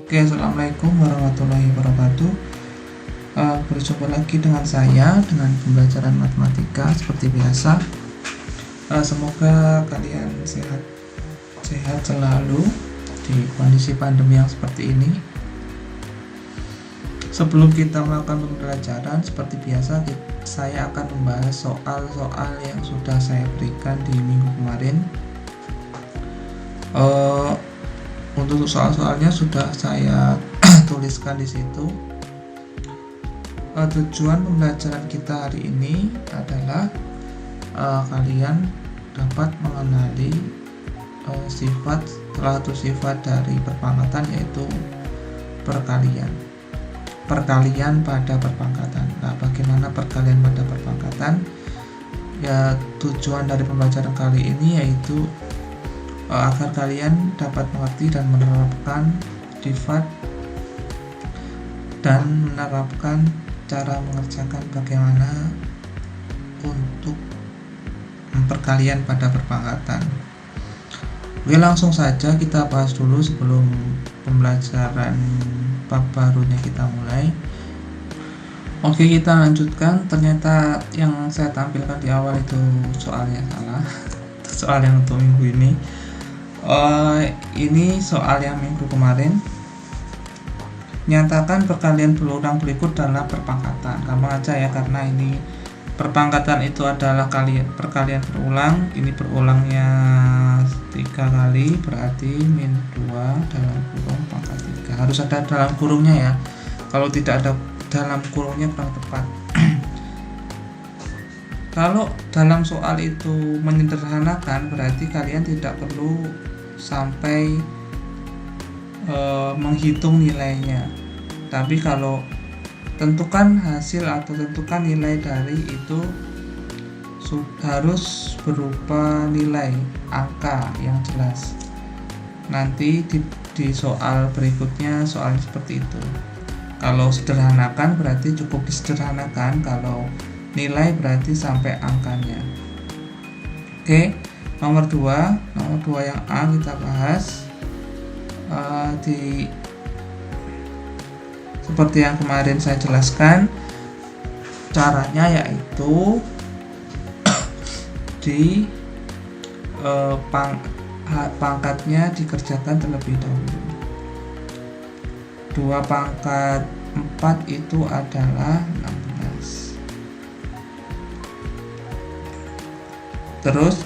Oke, assalamualaikum warahmatullahi wabarakatuh. Berjumpa lagi dengan saya dengan pembelajaran matematika seperti biasa. Semoga kalian sehat selalu di kondisi pandemi yang seperti ini. Sebelum kita melakukan pembelajaran seperti biasa, saya akan membahas soal-soal yang sudah saya berikan di minggu kemarin. Untuk soal-soalnya sudah saya tuliskan di situ. Tujuan pembelajaran kita hari ini adalah kalian dapat mengenali salah satu sifat dari perpangkatan, yaitu perkalian pada perpangkatan. Nah, bagaimana perkalian pada perpangkatan? Ya, tujuan dari pembelajaran kali ini yaitu agar kalian dapat mengerti dan menerapkan sifat dan menerapkan cara mengerjakan bagaimana untuk perkalian pada perpangkatan. Oke, langsung saja kita bahas dulu sebelum pembelajaran bab barunya kita mulai. Oke, kita lanjutkan. Ternyata yang saya tampilkan di awal itu soalnya salah. Soal yang untuk minggu ini. Ini soal yang minggu kemarin. Nyatakan perkalian berulang berikut dalam perpangkatan. Gampang aja ya, karena ini perpangkatan itu adalah perkalian berulang. Ini berulangnya 3 kali, berarti min 2 dalam kurung pangkat 3. Harus ada dalam kurungnya ya. Kalau tidak ada dalam kurungnya kurang tepat. Kalau dalam soal itu menyederhanakan, berarti kalian tidak perlu sampai menghitung nilainya. Tapi kalau tentukan hasil atau tentukan nilai dari itu harus berupa nilai angka yang jelas. Nanti di soal berikutnya soal seperti itu. Kalau sederhanakan berarti cukup disederhanakan, kalau nilai berarti sampai angkanya. Oke, nomor 2 yang A kita bahas. Seperti yang kemarin saya jelaskan, caranya yaitu pangkatnya dikerjakan terlebih dahulu. 2 pangkat 4 itu adalah 16. Terus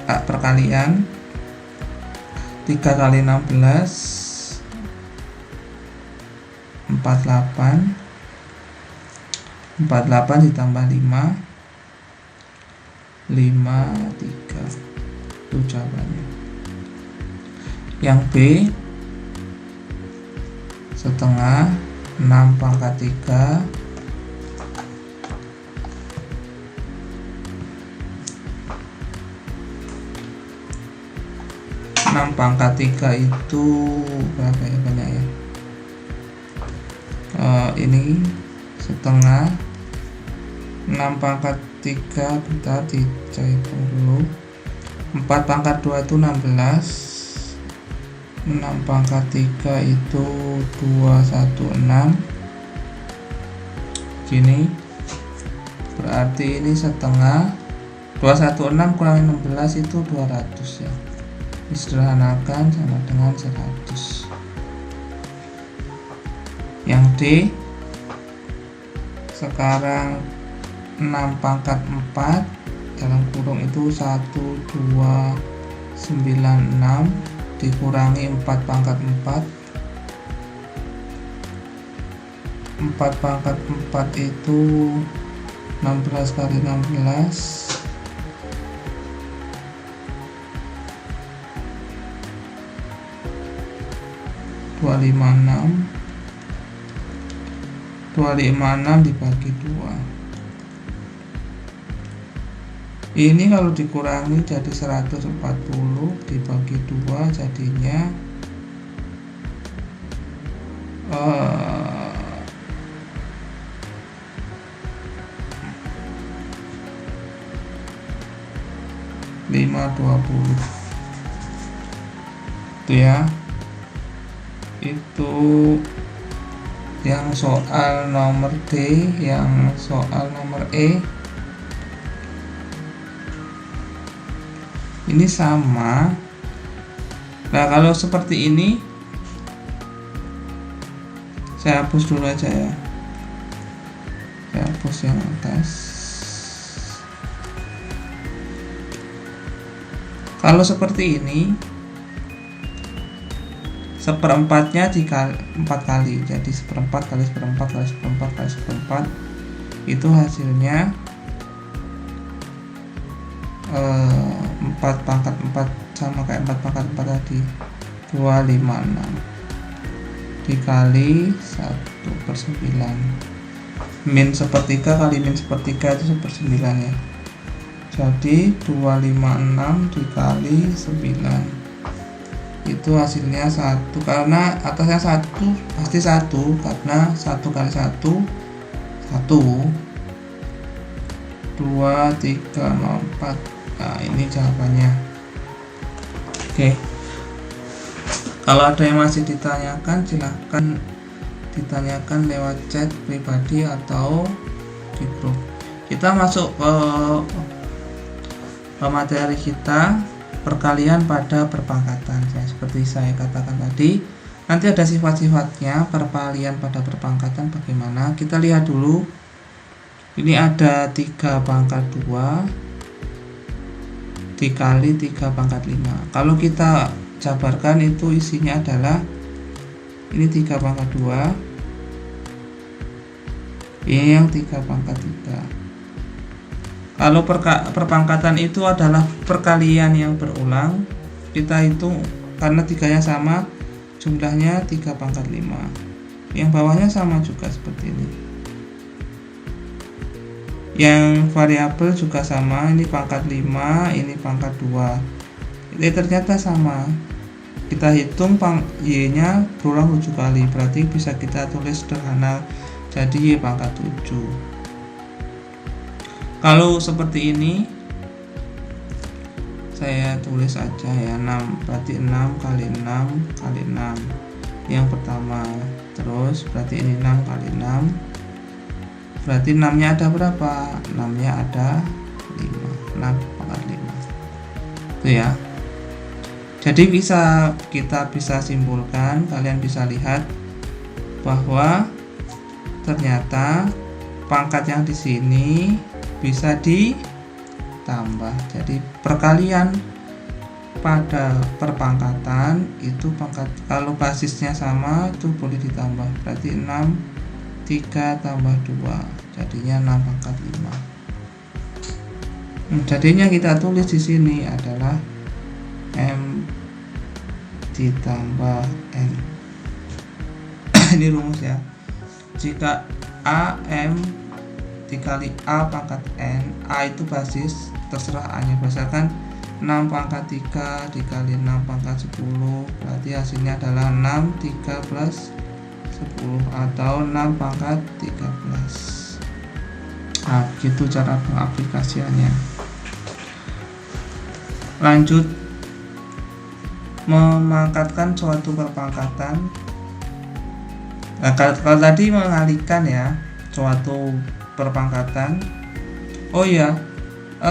perkalian 3 kali 16 48 ditambah 5 53. Itu jawabannya. Yang B setengah 6 pangkat 3 6 pangkat 3 itu berapa ya, banyak ya. Ini setengah 6 pangkat 3, bentar dihitung dulu. 4 pangkat 2 itu 16. 6 pangkat 3 itu 216. Gini. Berarti ini setengah 216 kurangi 16 itu 200 ya. Disederhanakan sama dengan 100. Yang D sekarang 6 pangkat 4 dalam kurung itu 1296 dikurangi 4 pangkat 4. 4 pangkat 4 itu 16 kali 16 256 dibagi 2. Ini kalau dikurangi jadi 140 dibagi 2 jadinya 520 itu ya. itu yang soal nomor D, yang soal nomor E ini sama. Nah, kalau seperti ini saya hapus dulu aja ya, saya hapus yang atas. Kalau seperti ini, seperempatnya dikali 4 kali, jadi seperempat kali seperempat kali seperempat kali seperempat, itu hasilnya 4 pangkat 4 sama kayak 4 pangkat 4 tadi, 256 dikali 1/9, min sepertiga kali min sepertiga itu 1/9 ya, jadi 256 dikali 9 itu hasilnya 1, karena atasnya 1 pasti 1, karena 1 kali 1 1, 2, 3, 0, 4. Nah, ini jawabannya. Oke. Kalau ada yang masih ditanyakan, silahkan ditanyakan lewat chat pribadi atau di grup. Kita masuk ke materi kita, perkalian pada perpangkatan. Seperti saya katakan tadi, nanti ada sifat-sifatnya perkalian pada perpangkatan bagaimana. Kita lihat dulu. Ini ada 3 pangkat 2 dikali 3 pangkat 5. Kalau kita jabarkan itu isinya adalah ini 3 pangkat 2, ini yang 3 pangkat 3. Kalau perpangkatan itu adalah perkalian yang berulang, kita hitung karena 3-nya sama, jumlahnya 3 pangkat 5. Yang bawahnya sama juga seperti ini. Yang variabel juga sama, ini pangkat 5, ini pangkat 2. Ini ternyata sama. Kita hitung y-nya berulang 7 kali, berarti bisa kita tulis sederhana jadi y pangkat 7. Kalau seperti ini saya tulis aja ya, 6, berarti 6 kali 6 kali 6 yang pertama, terus berarti ini 6 kali 6, berarti 6 nya ada berapa? 6 nya ada 5, 6 pangkat 5 itu ya. Jadi kita bisa simpulkan, kalian bisa lihat bahwa ternyata pangkat yang di sini bisa ditambah. Jadi perkalian pada perpangkatan itu pangkat, kalau basisnya sama itu boleh ditambah, berarti 6 3 tambah 2 jadinya 6 pangkat 5. Jadinya kita tulis di sini adalah M ditambah N. Ini rumus ya. Jika AM dikali A pangkat N, A itu basis, terserah A nya berdasarkan 6 pangkat 3 dikali 6 pangkat 10, berarti hasilnya adalah 6 3 plus 10 atau 6 pangkat 13. Nah, begitu cara pengaplikasiannya. Lanjut, memangkatkan suatu perpangkatan. Nah, kalau tadi mengalihkan ya suatu perpangkatan. Oh iya,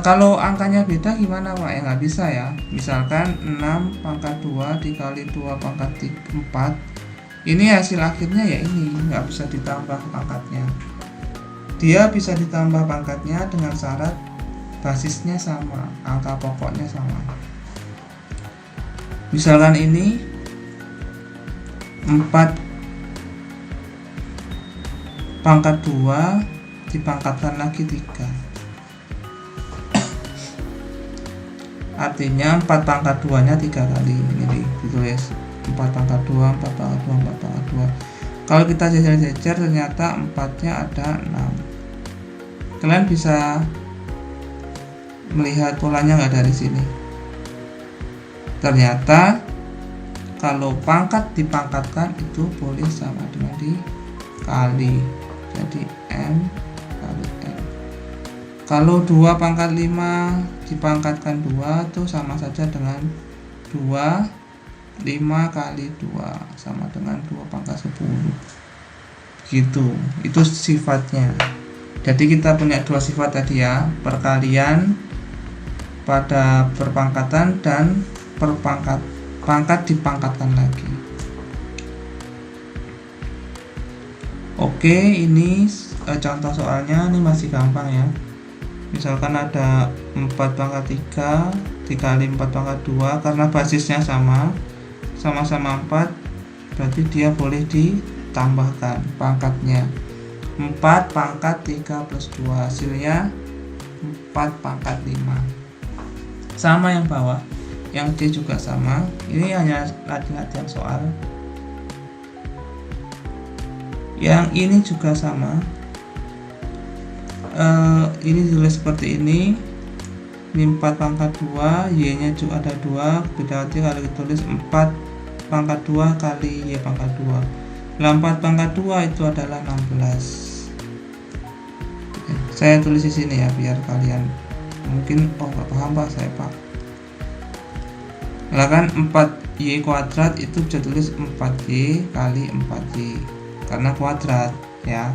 kalau angkanya beda gimana Pak? Ya nggak bisa ya. Misalkan 6 pangkat 2 dikali 2 pangkat 4, ini hasil akhirnya ya ini, nggak bisa ditambah pangkatnya. Dia bisa ditambah pangkatnya dengan syarat basisnya sama, angka pokoknya sama. Misalkan ini 4 pangkat 2 dipangkatkan lagi 3, artinya 4 pangkat 2 nya 3 kali, ini ditulis 4 pangkat 2 4 pangkat 2 4 pangkat 2. Kalau kita jejer-jejer ternyata 4 nya ada 6. Kalian bisa melihat polanya nggak dari sini? Ternyata kalau pangkat dipangkatkan itu boleh sama dengan dikali, jadi M kali N. Kalau 2 pangkat 5 dipangkatkan 2 itu sama saja dengan 2 5 kali 2 sama dengan 2 pangkat 10 gitu. Itu sifatnya. Jadi kita punya dua sifat tadi ya, perkalian pada perpangkatan dan pangkat dipangkatkan lagi. Oke, ini contoh soalnya, ini masih gampang ya. Misalkan ada 4 pangkat 3 dikali 4 pangkat 2, karena basisnya sama-sama 4, berarti dia boleh ditambahkan pangkatnya. 4 pangkat 3 plus 2, hasilnya 4 pangkat 5. Sama yang bawah, yang D juga sama. Ini hanya latihan soal. Yang ini juga sama. Ini ditulis seperti ini 4 pangkat 2, Y nya juga ada 2, berarti kalau ditulis 4 pangkat 2 kali Y pangkat 2. 4 pangkat 2 itu adalah 16. Saya tulis di sini ya, biar kalian mungkin nggak paham Pak, saya Pak. Nah kan 4Y kuadrat itu bisa tulis 4Y kali 4Y, karena kuadrat ya.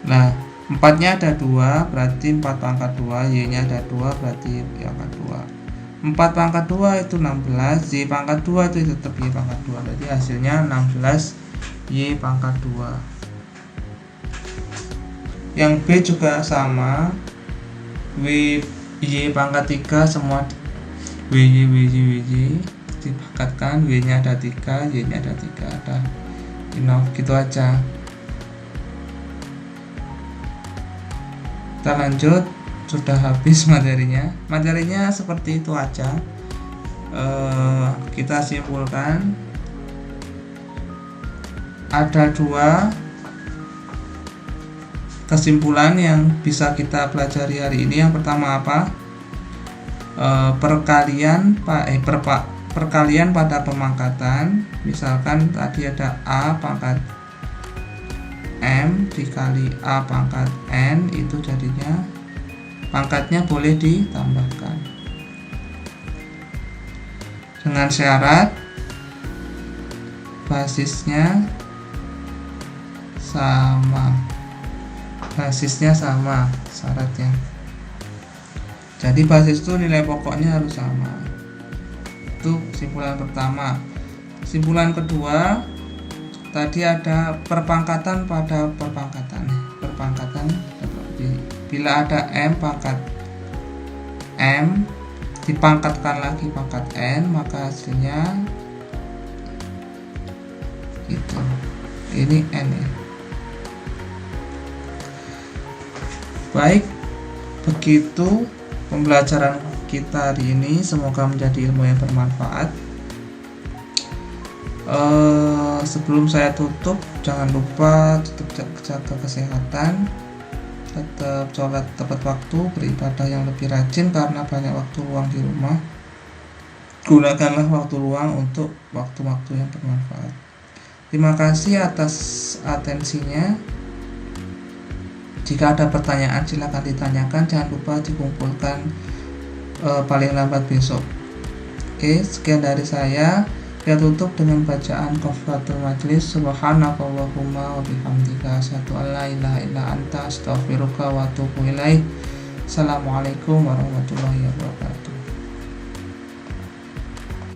Nah 4 nya ada 2, berarti 4 pangkat 2, Y nya ada 2, berarti Y pangkat 2. 4 pangkat 2 itu 16, Y pangkat 2 itu tetap Y pangkat 2, berarti hasilnya 16 Y pangkat 2. Yang B juga sama, Y pangkat 3 semua WY dipangkatkan, W nya ada 3, Y nya ada 3, ada gitu aja. Kita lanjut, sudah habis materinya seperti itu aja. Kita simpulkan, ada 2 kesimpulan yang bisa kita pelajari hari ini. Yang pertama apa? Perkalian pada pemangkatan. Misalkan tadi ada A pangkat M dikali A pangkat N, itu jadinya pangkatnya boleh ditambahkan dengan syarat basisnya sama syaratnya. Jadi basis itu nilai pokoknya harus sama. Itu kesimpulan pertama. Kesimpulan kedua, tadi ada perpangkatan pada perpangkatan. Bila ada M pangkat M dipangkatkan lagi pangkat N, maka hasilnya itu. Ini N ya. Baik, begitu pembelajaran kita hari ini. Semoga menjadi ilmu yang bermanfaat. Sebelum saya tutup, jangan lupa tetap jaga kesehatan, tetap sholat tepat waktu, beribadah yang lebih rajin karena banyak waktu luang di rumah. Gunakanlah waktu luang untuk waktu-waktu yang bermanfaat. Terima kasih atas atensinya. Jika ada pertanyaan silakan ditanyakan, jangan lupa dikumpulkan paling lambat besok. Oke, sekian dari saya. Kita tutup dengan bacaan Qafwatul Majlis. Subhanakallahumma wa bihamdika asyhadu an la ilaha illa anta astaghfiruka wa atubu ilaik. Assalamualaikum warahmatullahi wabarakatuh.